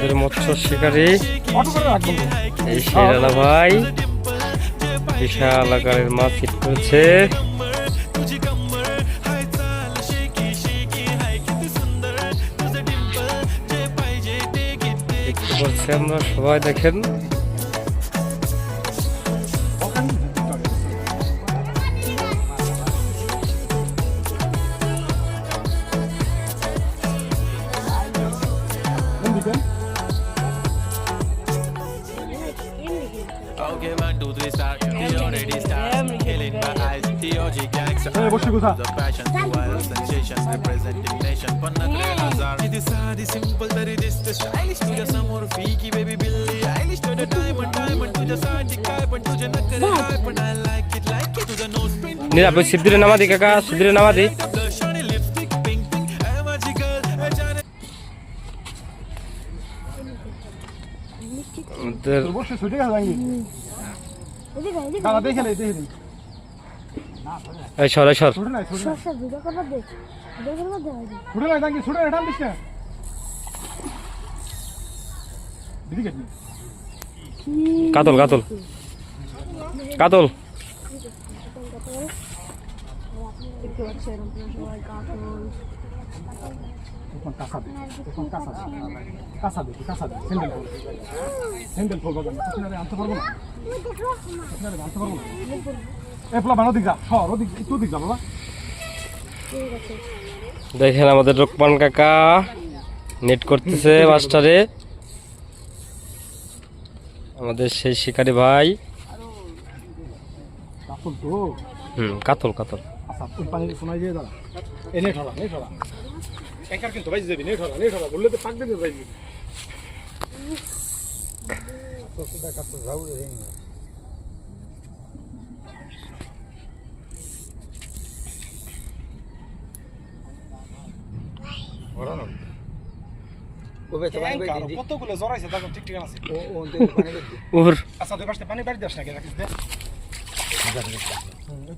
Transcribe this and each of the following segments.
আমাদের মৎস্য শিকারী এই শেরালা ভাই বিশাল আকারের মাছ হিট করেছে। দেখতে পাচ্ছি আমরা সবাই, দেখেন Okay, 1, 2, 3, start. He already starts killing my eyes. TOG gangster. The passion, viral sensations, representing nation. Panagre Hazar. It is hard, simple, very this the stylish. To the some more freaky baby Billy Eilish. To the diamond, to the side, but to the nakare hype. But I like it. To the nose print. নিরা বই সিদ্ধিরে নামাদি কাকা, সিদ্ধিরে নামাদি। Lipstick, pink, magical. আমাদের এই সর কাতল কাতল কাতল দেখেন আমাদের রোকমান কাকা নেট করতেছে মাস্টারে, আমাদের সেই শিকারী ভাই। কাতল কাতল কতগুলো জড়াইছে তখন ঠিক ঠিক আছে। ওর আচ্ছা দুই পাশে পানি বাড়ি দাস নাকি রাখিস দে।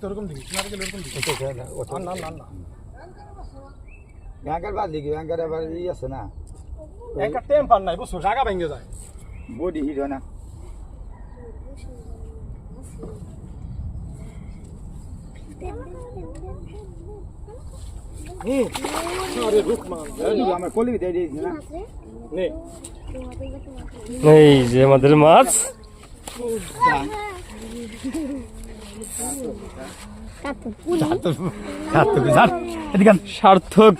এরকম দেখি না গেলে এরকম দেখি না না না ব্যাংকের বাদ দিকে ব্যাংকের আবার ই আছে না, একটা টেম্পার নাই বুঝছো, জায়গা ভেঙে যায়, বডি হিট হয় না। আমার কলি দিয়ে দিয়েছি না। এই যে আমাদের মাছ, সার্থক।